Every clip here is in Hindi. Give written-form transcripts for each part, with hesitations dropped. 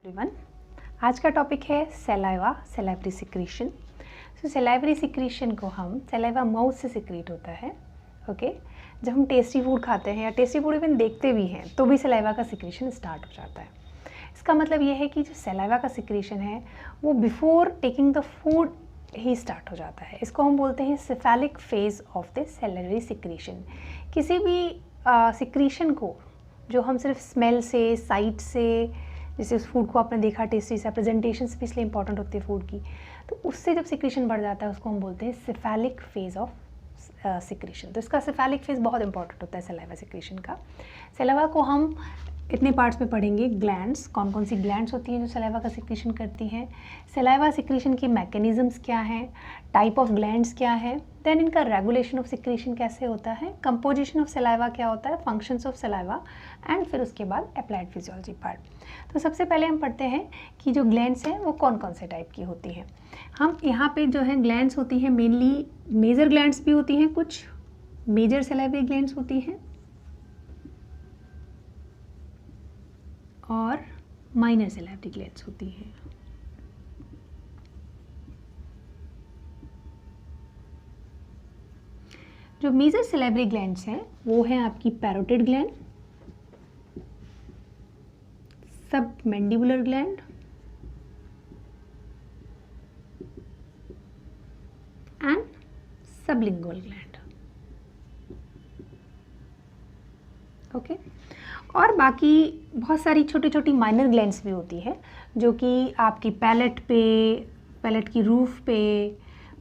एवरीवन, आज का टॉपिक है saliva, salivary secretion. Salivary secretion को हम सलाइवा माउथ से सिक्रीट होता है। ओके, जब हम टेस्टी फूड खाते हैं या टेस्टी फूड इवन देखते भी हैं तो भी सलाइवा का सिक्रीशन स्टार्ट हो जाता है। इसका मतलब ये है कि जो सलाइवा का सिक्रीशन है वो before taking the food he start हो जाता है। इसको हम बोलते हैं cephalic phase of the salivary secretion. किसी भी सिक्रीशन को जो हम सिर्फ स्मेल से, साइट से, जैसे उस फूड को आपने देखा टेस्टी से, प्रेजेंटेशन भी इसलिए इंपॉर्टेंट होती है फूड की, तो उससे जब सिक्रीशन बढ़ जाता है उसको हम बोलते हैं सेफेलिक फेज ऑफ सिक्रीशन। तो इसका सेफेलिक फेज बहुत इंपॉर्टेंट होता है सलाइवा सिक्रीशन का। सलाइवा को हम इतने पार्ट्स में पढ़ेंगे। ग्लैंड्स, कौन कौन सी ग्लैंड्स होती हैं जो सलाइवा का सिक्रीशन करती हैं, सलाइवा सिक्रीशन की मैकेनिज्म्स क्या हैं, टाइप ऑफ ग्लैंड्स क्या है, देन इनका रेगुलेशन ऑफ सिक्रीशन कैसे होता है, कंपोजिशन ऑफ सलाइवा क्या होता है, फंक्शंस ऑफ सलाइवा, एंड फिर उसके बाद अप्लाइड फिजियोलॉजी पार्ट। तो सबसे पहले हम पढ़ते हैं कि जो ग्लैंड्स हैं वो कौन कौन से टाइप की होती हैं। हम यहाँ पे जो है ग्लैंड्स होती हैं मेनली मेजर ग्लैंड्स भी होती हैं, कुछ मेजर सलाइवरी ग्लैंड्स होती हैं और माइनर सलाइवरी ग्लैंड्स होती हैं। जो मेजर सलाइवरी ग्लैंड्स हैं वो है आपकी पैरोटिड ग्लैंड, सब mandibular gland and sublingual gland. Okay, और बाकी बहुत सारी छोटी छोटी माइनर ग्लैंड्स भी होती है जो कि आपकी पैलेट पे, पैलेट की रूफ पे,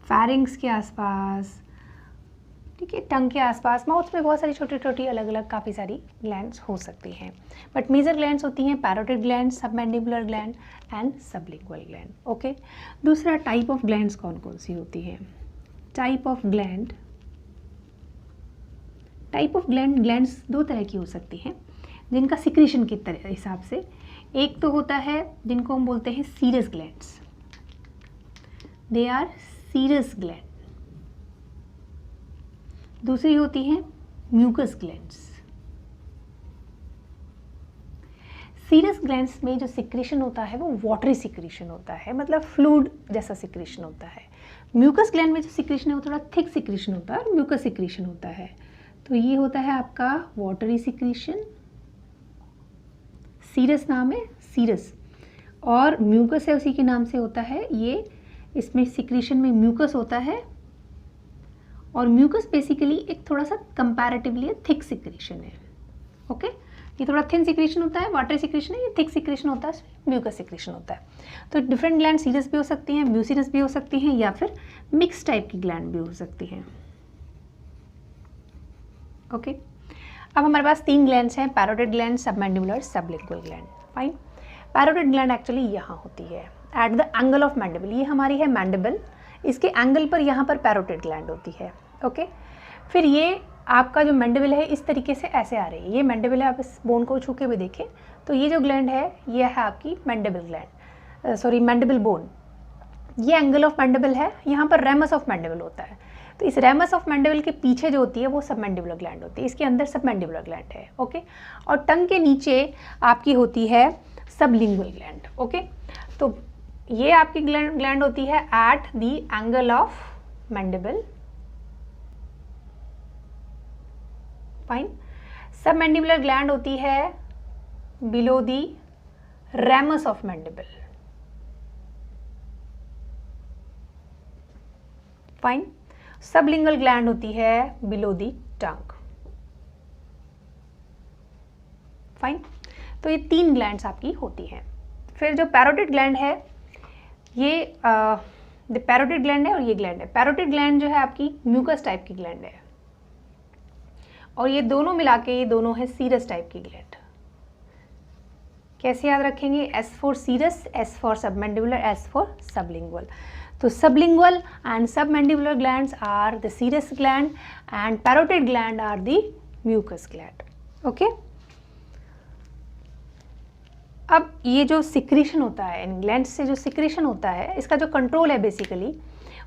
फैरिंग्स के आसपास, ठीक है, टंग के आसपास, माउथ में बहुत सारी छोटी छोटी अलग अलग काफ़ी सारी ग्लैंड्स हो सकती हैं। बट मेजर ग्लैंड्स होती हैं parotid gland, submandibular gland and sublingual gland. Okay, दूसरा टाइप ऑफ ग्लैंड्स कौन कौन सी होती हैं। Type of gland, type of glands दो तरह की हो सकती हैं जिनका सिक्रीशन के हिसाब से। एक तो होता है जिनको हम बोलते हैं serous glands, they are serous gland. दूसरी होती हैं म्यूकस ग्लैंड्स। सीरस ग्लैंड्स में जो सिक्रीशन होता है वो वाटरी सिक्रीशन होता है, मतलब फ्लूइड जैसा सिक्रीशन होता है। म्यूकस ग्लैंड में जो सिक्रीशन है वो थोड़ा थिक सिक्रीशन होता है और म्यूकस सिक्रीशन होता है। तो ये होता है आपका वाटरी सिक्रीशन, सीरस नाम है सीरस, और म्यूकस है उसी के नाम से होता है ये। इसमें सिक्रीशन में म्यूकस होता है और म्यूकस बेसिकली एक थोड़ा सा कंपैरेटिवली थिक सिक्रीशन है। ओके, ये थोड़ा थिन सिक्रीशन होता है, वाटरी सिक्रीशन है, ये थिक सिक्रीशन होता है, म्यूकस सिक्रीशन होता है। तो डिफरेंट ग्लैंड सीरस भी हो सकती हैं, म्यूसिनस भी हो सकती हैं, या फिर मिक्स टाइप की ग्लैंड भी हो सकती हैं। ओके, अब हमारे पास तीन ग्लैंड्स हैं, parotid gland, submandibular, sublingual gland. Fine, parotid gland actually यहाँ होती है at the angle of mandible. ये हमारी है मैंडिबल, इसके एंगल पर यहाँ पर पैरोटिड ग्लैंड होती है। ओके, फिर ये आपका जो मैंडिबल है इस तरीके से ऐसे आ रही है, ये मैंडिबल है, आप इस बोन को छू के भी देखें तो ये जो ग्लैंड है ये है आपकी mandible gland, sorry mandible bone. ये एंगल ऑफ मैंडिबल है, यहाँ पर रेमस ऑफ मैंडिबल होता है। तो इस रेमस ऑफ मैंडिबल के पीछे जो होती है वो सबमैंडिबुलर ग्लैंड होती है, इसके अंदर सबमैंडिबुलर ग्लैंड है। ओके, और टंग के नीचे आपकी होती है सबलिंगुअल ग्लैंड। ओके, तो ये आपकी ग्लैंड होती है at the angle of mandible. Fine, submandibular gland होती है below the ramus of mandible. Fine, sublingual gland होती है बिलो दी टंग। फाइन, तो ये तीन ग्लैंड्स आपकी होती हैं। फिर जो पैरोटिड ग्लैंड है ये पैरोटिड ग्लैंड है और ये ग्लैंड है। पैरोटिड ग्लैंड जो है आपकी म्यूकस टाइप की ग्लैंड है और ये दोनों मिला के ये दोनों है सीरस टाइप की ग्लैंड। कैसे याद रखेंगे, S for serous, S for submandibular, S for sublingual. तो sublingual and submandibular glands are the serous gland and parotid gland are the mucous gland. Okay, अब ये जो सिक्रीशन होता है इन ग्लैंड्स से, जो सिक्रीशन होता है इसका जो कंट्रोल है बेसिकली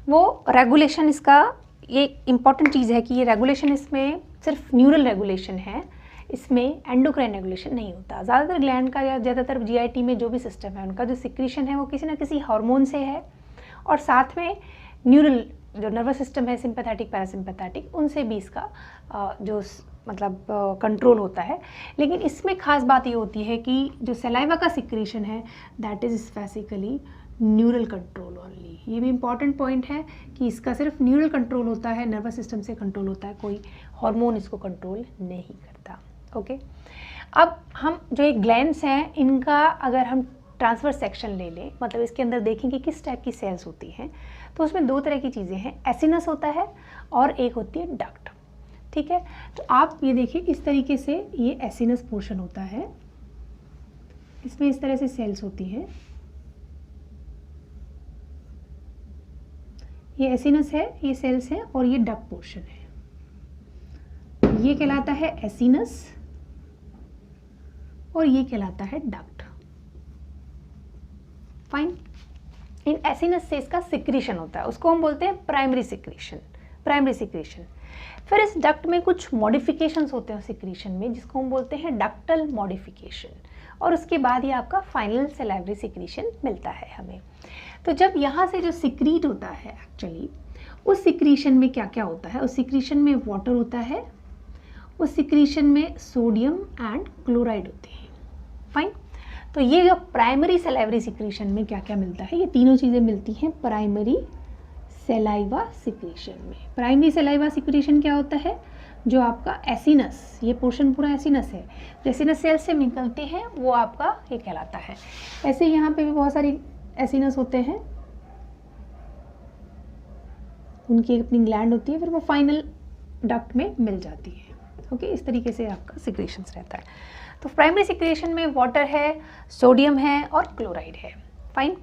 वो रेगुलेशन, इसका ये इंपॉर्टेंट चीज़ है कि ये रेगुलेशन इसमें सिर्फ न्यूरल रेगुलेशन है, इसमें एंडोक्राइन रेगुलेशन नहीं होता। ज़्यादातर ग्लैंड का या ज़्यादातर जीआईटी में जो भी सिस्टम है उनका जो सिक्रीशन है वो किसी ना किसी हार्मोन से है, और साथ में न्यूरल जो नर्वस सिस्टम है, सिंपैथेटिक पैरासिम्पैथेटिक, उनसे भी इसका जो मतलब कंट्रोल होता है। लेकिन इसमें ख़ास बात ये होती है कि जो सलाइवा का सिक्रीशन है that is specifically neural control only. ये भी इम्पॉर्टेंट पॉइंट है कि इसका सिर्फ न्यूरल कंट्रोल होता है, नर्वस सिस्टम से कंट्रोल होता है, कोई हार्मोन इसको कंट्रोल नहीं करता। ओके, अब हम जो एक ग्लैंड्स हैं इनका अगर हम ट्रांसफर सेक्शन ले लें, मतलब इसके अंदर देखेंगे किस टाइप की सेल्स होती हैं, तो उसमें दो तरह की चीज़ें हैं, एसिनस होता है और एक होती है डक्ट। ठीक है, तो आप ये देखिए इस तरीके से ये एसिनस पोर्शन होता है, इसमें इस तरह से सेल्स होती हैं, ये एसिनस है, ये सेल्स हैं, और ये डक्ट पोर्शन है, ये कहलाता है एसिनस और ये कहलाता है डक्ट। फाइन, इन एसिनस से इसका सिक्रीशन होता है, उसको हम बोलते हैं प्राइमरी सिक्रीशन, प्राइमरी सिक्रीशन। फिर इस डक्ट में कुछ मॉडिफिकेशंस होते हैं सिक्रीशन में, जिसको हम बोलते हैं डक्टल मॉडिफिकेशन, और उसके बाद ये आपका फाइनल सलाइवरी सिक्रीशन मिलता है हमें। तो जब यहाँ से जो सिक्रीट होता है एक्चुअली, उस सिक्रीशन में क्या क्या होता है, उस सिक्रीशन में वाटर होता है, उस सिक्रीशन में सोडियम एंड क्लोराइड होते हैं। फाइन, तो ये जो प्राइमरी सलाइवरी सिक्रीशन में क्या क्या मिलता है, ये तीनों चीज़ें मिलती हैं प्राइमरी सलाइवा सिक्रीशन में। प्राइमरी सलाइवा सिक्रीशन क्या होता है, जो आपका एसिनस, ये पोर्शन पूरा एसिनस है, जो एसिनस सेल से निकलते हैं वो आपका ये कहलाता है। ऐसे यहाँ पे भी बहुत सारी एसिनस होते हैं, उनकी अपनी ग्लैंड होती है, फिर वो फाइनल डक्ट में मिल जाती है। ओके, इस तरीके से आपका सिक्रीशंस रहता है। तो प्राइमरी सिक्रीशन में वाटर है, सोडियम है और क्लोराइड है। फाइन,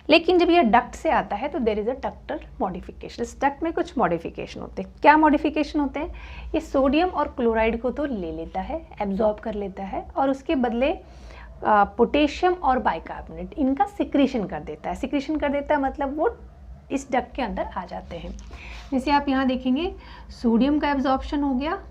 लेकिन जब ये डक्ट से आता है तो there is a ductal modification. इस डक्ट में कुछ मॉडिफिकेशन होते हैं। क्या मॉडिफिकेशन होते हैं, ये सोडियम और क्लोराइड को तो ले लेता है, एब्जॉर्ब कर लेता है, और उसके बदले पोटेशियम और बाइकार्बोनेट इनका सिक्रीशन कर देता है। सिक्रीशन कर देता है मतलब वो इस डक्ट के अंदर आ जाते हैं। जैसे आप यहाँ देखेंगे सोडियम का एब्जॉर्प्शन हो गया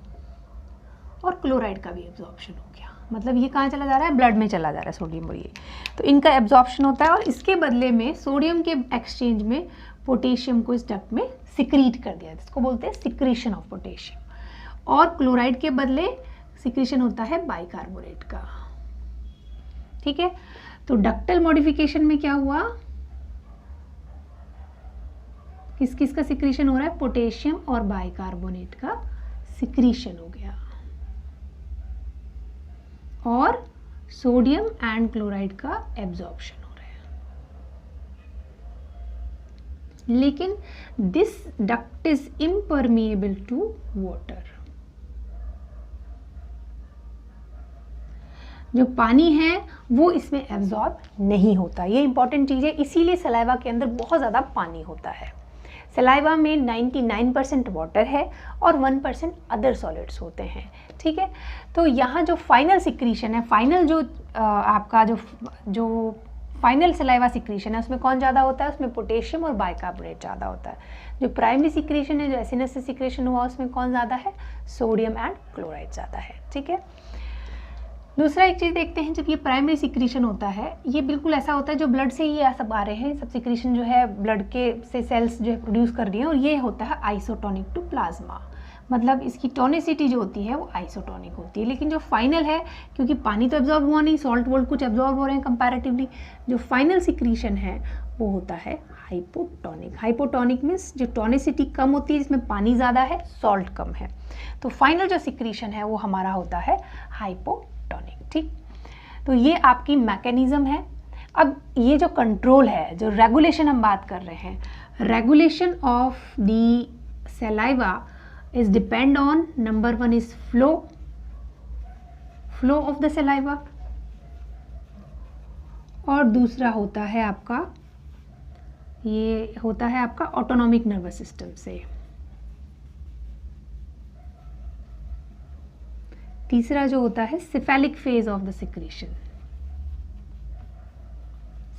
और क्लोराइड का भी एब्जॉर्प्शन हो गया, मतलब ये कहाँ चला जा रहा है, ब्लड में चला जा रहा है सोडियम, और ये तो इनका एब्जॉर्प्शन होता है, और इसके बदले में सोडियम के एक्सचेंज में पोटेशियम को इस डक्ट में सिक्रीट कर दिया, जिसको बोलते हैं सिक्रीशन ऑफ पोटेशियम, और क्लोराइड के बदले सिक्रीशन होता है बाइकार्बोनेट का। ठीक है, तो डक्टल मॉडिफिकेशन में क्या हुआ, किस किस का सिक्रीशन हो रहा है, पोटेशियम और बाइकार्बोनेट का सिक्रीशन हो गया, और सोडियम एंड क्लोराइड का एब्जॉर्प्शन हो रहा है। लेकिन this duct is impermeable to water. जो पानी है वो इसमें एब्जॉर्ब नहीं होता, ये इंपॉर्टेंट चीज़ है, इसीलिए सलाइवा के अंदर बहुत ज़्यादा पानी होता है। सलाइवा में 99% वाटर है और 1% अदर सॉलिड्स होते हैं। ठीक है, तो यहाँ जो फाइनल सिक्रीशन है, फाइनल जो आपका जो फाइनल सलाइवा सिक्रीशन है उसमें कौन ज़्यादा होता है, उसमें पोटेशियम और बाइकार्बोनेट ज़्यादा होता है। जो प्राइमरी सिक्रीशन है, जो एसिनस से सिक्रीशन हुआ, उसमें कौन ज़्यादा है, सोडियम एंड क्लोराइड ज़्यादा है। ठीक है, दूसरा एक चीज़ देखते हैं, जब ये प्राइमरी सिक्रीशन होता है ये बिल्कुल ऐसा होता है जो ब्लड से ही सब आ रहे हैं, सब सिक्रीशन जो है ब्लड के से सेल्स जो है प्रोड्यूस कर रही हैं, और ये होता है आइसोटोनिक टू प्लाज्मा, मतलब इसकी टोनिसिटी जो होती है वो आइसोटोनिक होती है। लेकिन जो फाइनल है, क्योंकि पानी तो एब्जॉर्ब हुआ नहीं, सॉल्ट वोल्ट कुछ एब्जॉर्ब हो रहे हैं कंपैरेटिवली, जो फाइनल सिक्रीशन है वो होता है हाइपोटोनिक। हाइपोटोनिक मीन्स जो टोनिसिटी कम होती है, जिसमें पानी ज़्यादा है, सॉल्ट कम है, तो फाइनल जो सिक्रीशन है वो हमारा होता है हाइपोटोनिक। ठीक, तो ये आपकी मैकेनिज्म है। अब ये जो कंट्रोल है, जो रेगुलेशन हम बात कर रहे हैं, regulation of the saliva is depend on, number 1 is flow of the saliva, और दूसरा होता है आपका, ये होता है आपका ऑटोनॉमिक नर्वस सिस्टम से। तीसरा जो होता है cephalic phase of the secretion.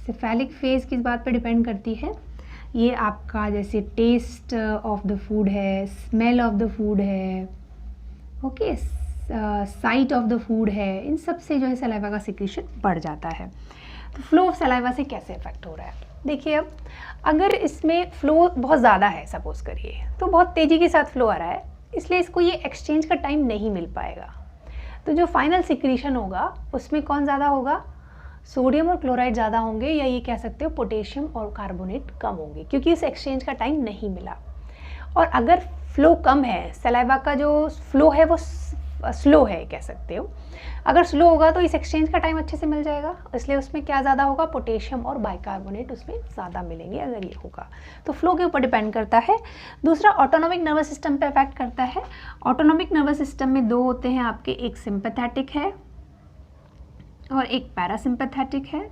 Cephalic phase किस बात पे डिपेंड करती है, ये आपका जैसे टेस्ट ऑफ द फूड है, स्मेल ऑफ द फूड है, okay, site of the food है, इन सब से जो है सलाइवा का सिक्रीशन बढ़ जाता है। तो फ्लो ऑफ सलाइवा से कैसे इफेक्ट हो रहा है, देखिए अब अगर इसमें फ्लो बहुत ज़्यादा है सपोज करिए, तो बहुत तेज़ी के साथ फ्लो आ रहा है, इसलिए इसको ये एक्सचेंज का टाइम नहीं मिल पाएगा। तो जो फाइनल सिक्रीशन होगा उसमें कौन ज़्यादा होगा, सोडियम और क्लोराइड ज़्यादा होंगे, या ये कह सकते हो पोटेशियम और कार्बोनेट कम होंगे, क्योंकि इस एक्सचेंज का टाइम नहीं मिला। और अगर फ्लो कम है, सलाइवा का जो फ्लो है वो स्लो है कह सकते हो, अगर स्लो होगा तो इस एक्सचेंज का टाइम अच्छे से मिल जाएगा, इसलिए उसमें क्या ज़्यादा होगा, पोटेशियम और बाइकार्बोनेट उसमें ज़्यादा मिलेंगे अगर ये होगा। तो फ्लो के ऊपर डिपेंड करता है। दूसरा ऑटोनॉमिक नर्वस सिस्टम पे इफेक्ट करता है। ऑटोनॉमिक नर्वस सिस्टम में दो होते हैं आपके, एक सिंपैथेटिक है और एक पैरासिम्पैथेटिक है।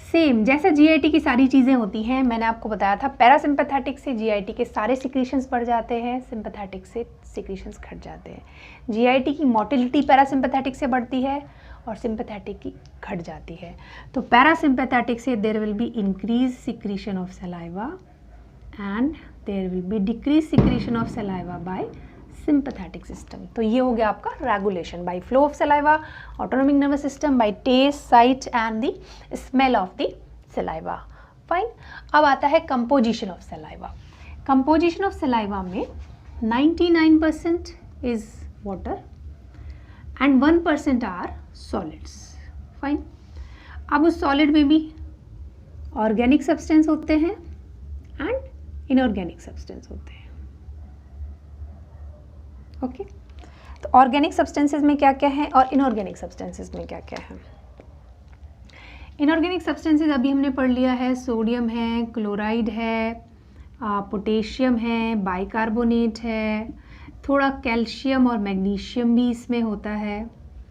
सेम जैसे जीआईटी की सारी चीज़ें होती हैं, मैंने आपको बताया था पैरासिम्पैथेटिक से जीआईटी के सारे सिक्रीशंस बढ़ जाते हैं, सिंपैथेटिक से सिक्रीशंस घट जाते हैं। जीआईटी की मोटिलिटी पैरासिम्पैथेटिक से बढ़ती है और सिंपैथेटिक की घट जाती है। तो पैरासिम्पैथेटिक से there will be increase secretion of saliva and there will be decrease secretion of saliva by sympathetic system. तो ये हो गया आपका regulation by flow of saliva, autonomic nervous system by taste, sight and the smell of the saliva. Fine. अब आता है composition of saliva. Composition of saliva में 99% is water and 1% are solids. Fine. अब उस सॉलिड में भी ऑर्गेनिक सब्सटेंस होते हैं एंड इनऑर्गेनिक सब्सटेंस होते हैं। ओके तो ऑर्गेनिक सब्सटेंसेस में क्या क्या है और इनऑर्गेनिक सब्सटेंसेस में क्या क्या है। इनऑर्गेनिक सब्सटेंसेस अभी हमने पढ़ लिया है, सोडियम है, क्लोराइड है, पोटेशियम है, बाइकार्बोनेट है, थोड़ा कैल्शियम और मैग्नीशियम भी इसमें होता है।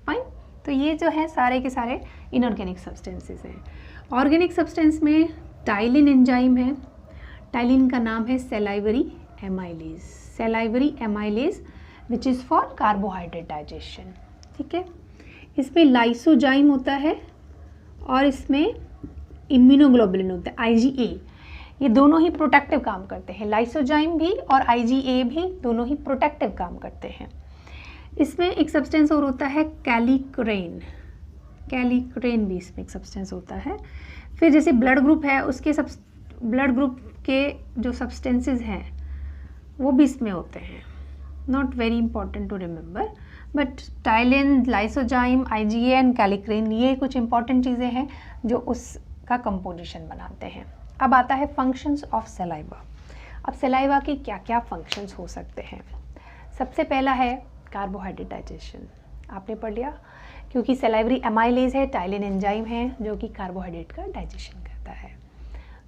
फाइन। तो ये जो है सारे के सारे इनऑर्गेनिक सब्सटेंसेस हैं। ऑर्गेनिक सब्सटेंस में टाइलिन एंजाइम है, टाइलिन का नाम है salivary amylase, salivary amylase which is for carbohydrate digestion. ठीक है। इसमें लाइसोजाइम होता है और इसमें इम्यूनोग्लोबुलिन होता है, IgA। ये दोनों ही प्रोटेक्टिव काम करते हैं, लाइसोजाइम भी और IgA भी दोनों ही प्रोटेक्टिव काम करते हैं। इसमें एक सब्सटेंस और होता है कैलिक्रेन, कैलिक्रेन भी इसमें एक सब्सटेंस होता है। फिर जैसे ब्लड ग्रुप है, उसके ब्लड ग्रुप के जो सब्सटेंसेस हैं वो भी इसमें होते हैं। Not very important to remember, but ptyalin, lysozyme, IgA and kallikrein, ये कुछ इंपॉर्टेंट चीज़ें हैं जो उसका कंपोजिशन बनाते हैं। अब आता है फंक्शंस ऑफ सलाइवा। अब सलाइवा के क्या क्या फंक्शंस हो सकते हैं। सबसे पहला है कार्बोहाइड्रेट डाइजेशन, आपने पढ़ लिया, क्योंकि सलाइवरी एमाइलेज है, टाइलिन एंजाइम है जो कि कार्बोहाइड्रेट का डाइजेशन करता है।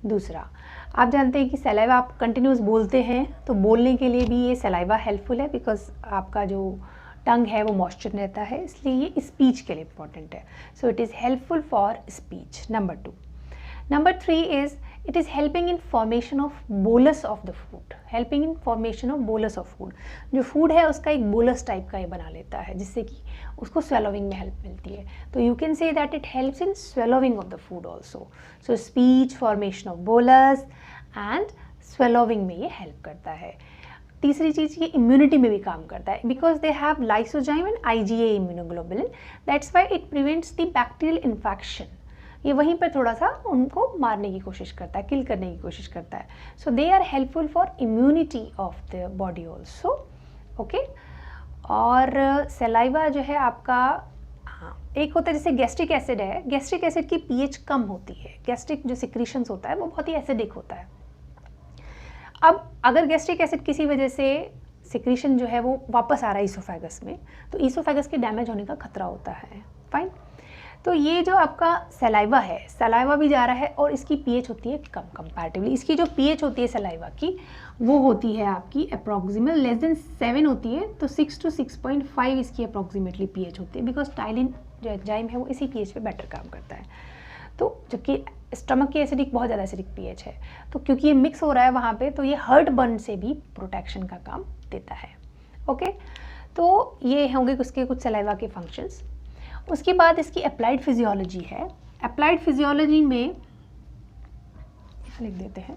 दूसरा, आप जानते हैं कि सलाइवा आप कंटिन्यूस बोलते हैं तो बोलने के लिए भी ये सलाइवा हेल्पफुल है, बिकॉज आपका जो टंग है वो मॉइस्चर रहता है, इसलिए ये स्पीच के लिए इम्पॉर्टेंट है। So it is helpful for speech. Number 2। Number 3 is it is helping in formation of bolus of the food, helping in formation of bolus of food. जो फूड है उसका एक बोलस टाइप का ये बना लेता है, जिससे कि उसको स्वेलोविंग में हेल्प मिलती है। तो you can say that it helps in swallowing of the food also. So speech, formation of bolus and swallowing में ये हेल्प करता है। तीसरी चीज़, ये इम्यूनिटी में भी काम करता है, because they have lysozyme and IgA immunoglobulin, that's why it prevents the bacterial infection. ये वहीं पर थोड़ा सा उनको मारने की कोशिश करता है, किल करने की कोशिश करता है। So they are helpful for immunity of the body also. Okay. और सलाइवा जो है आपका, हाँ, एक होता है जैसे गैस्ट्रिक एसिड है, गैस्ट्रिक एसिड की pH कम होती है, गैस्ट्रिक जो सिक्रीशंस होता है वो बहुत ही एसिडिक होता है। अब अगर गैस्ट्रिक एसिड किसी वजह से सिक्रीशन जो है वो वापस आ रहा है ईसोफेगस में, तो ईसोफेगस के डैमेज होने का खतरा होता है। फाइन। तो ये जो आपका सलाइवा है, सलाइवा भी जा रहा है और इसकी pH होती है कम कंपैरेटिवली। इसकी जो pH होती है सलाइवा की, वो होती है आपकी अप्रॉक्सीमेट लेस देन 7 होती है, तो 6 to 6.5 इसकी अप्रॉक्सीमेटली pH होती है, बिकॉज टाइलिन जो एंजाइम है वो इसी pH पे बेटर काम करता है। तो जबकि स्टमक की एसिडिक बहुत ज़्यादा एसिडिक pH है, तो क्योंकि ये मिक्स हो रहा है वहाँ पे, तो ये हर्ट बर्न से भी प्रोटेक्शन का काम देता है। ओके। तो ये होंगे उसके कुछ सलाइवा के फंक्शंस। उसके बाद इसकी अप्लाइड फिजियोलॉजी है। अप्लाइड फिजियोलॉजी में लिख देते हैं,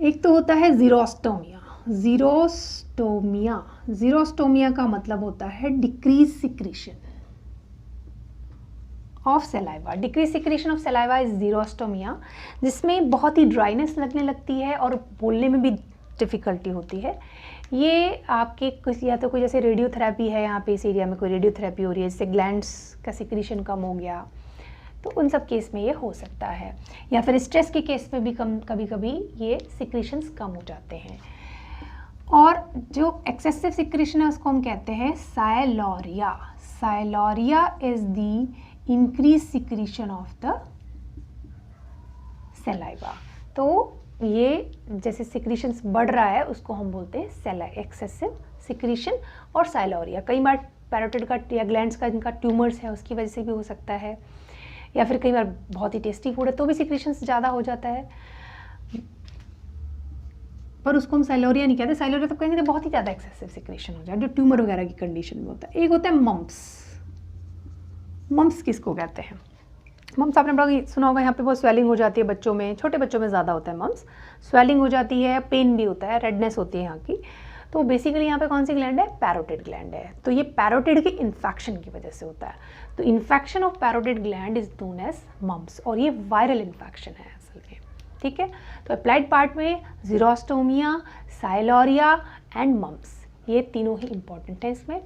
एक तो होता है जीरोस्टोमिया। जीरोस्टोमिया, जीरोस्टोमिया का मतलब होता है decrease secretion of saliva. Decrease secretion of saliva is xerostomia, जिसमें बहुत ही ड्राइनेस लगने लगती है और बोलने में भी डिफ़िकल्टी होती है। ये आपके कुछ या तो कोई जैसे रेडियोथेरेपी है, यहाँ पे इस एरिया में कोई रेडियोथेरेपी हो रही है, जिससे ग्लैंड्स का सिक्रीशन कम हो गया, तो उन सब केस में ये हो सकता है। या फिर स्ट्रेस के केस में भी कभी कभी ये सिक्रीशंस कम हो जाते हैं। और जो एक्सेसिव सिक्रीशन है उसको हम कहते हैं sialorrhoea. Sialorrhoea is the increase secretion of the saliva. तो ये जैसे सिक्रीशंस बढ़ रहा है उसको हम बोलते हैं एक्सेसिव सिक्रीशन और साइलोरिया। कई बार पैरोटिड का या ग्लैंड्स का जिनका ट्यूमर्स है उसकी वजह से भी हो सकता है, या फिर कई बार बहुत ही टेस्टी फूड है तो भी सिक्रीशंस ज़्यादा हो जाता है, पर उसको हम साइलोरिया नहीं कहते। साइलोरिया तो कहेंगे बहुत ही ज़्यादा एक्सेसिव सिक्रीशन हो जाए, जो ट्यूमर वगैरह की कंडीशन में होता है। एक होता है मम्प्स। मम्प्स किसको कहते हैं? मम्प्स आपने बड़ा सुना होगा, यहाँ पे बहुत स्वेलिंग हो जाती है बच्चों में, छोटे बच्चों में ज़्यादा होता है मम्प्स। स्वेलिंग हो जाती है, पेन भी होता है, रेडनेस होती है यहाँ की। तो बेसिकली यहाँ पे कौन सी ग्लैंड है? पैरोटिड ग्लैंड है। तो ये पैरोटिड के इन्फेक्शन की वजह से होता है। तो infection of parotid gland is known as mumps, और ये वायरल इन्फेक्शन है असल में, ठीक है। तो अप्लाइड पार्ट में जीरोस्टोमिया, साइलोरिया एंड मम्प्स, ये तीनों ही इंपॉर्टेंट है इसमें।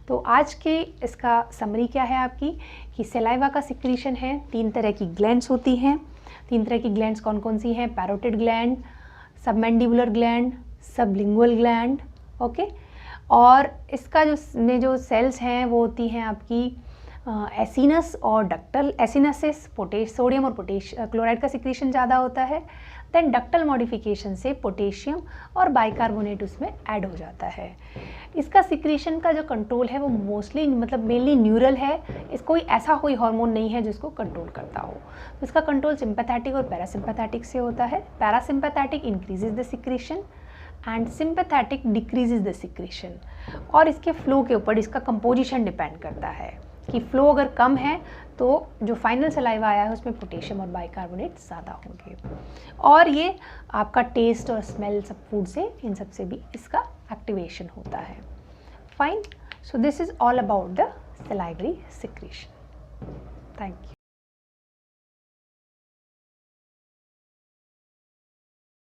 तो आज के इसका समरी क्या है आपकी, कि सलाइवा का सिक्रीशन है, 3 तरह की ग्लैंड्स होती हैं। 3 तरह की ग्लैंड्स कौन कौन सी हैं? Parotid gland, submandibular gland, sublingual gland, okay. और इसका जो सेल्स हैं वो होती हैं आपकी एसिनस और डक्टल। एसिनस से सोडियम और क्लोराइड का सिक्रीशन ज़्यादा होता है। देन डक्टल मॉडिफिकेशन से पोटेशियम और बाइकार्बोनेट उसमें ऐड हो जाता है। इसका सिक्रीशन का जो कंट्रोल है वो मोस्टली मेनली न्यूरल है। कोई ऐसा कोई हार्मोन नहीं है जिसको कंट्रोल करता हो। तो इसका कंट्रोल सिंपैथेटिक और पैरासिम्पैथेटिक से होता है। Parasympathetic increases the secretion and sympathetic decreases the secretion. और इसके फ्लो के ऊपर इसका कंपोजिशन डिपेंड करता है कि फ्लो अगर कम है तो जो फाइनल सलाइवा आया है उसमें पोटेशियम और बाइकार्बोनेट ज़्यादा होंगे। और ये आपका टेस्ट और स्मेल सब फूड से, इन सब से भी इसका एक्टिवेशन होता है। Fine, so this is all about the salivary secretion. Thank you.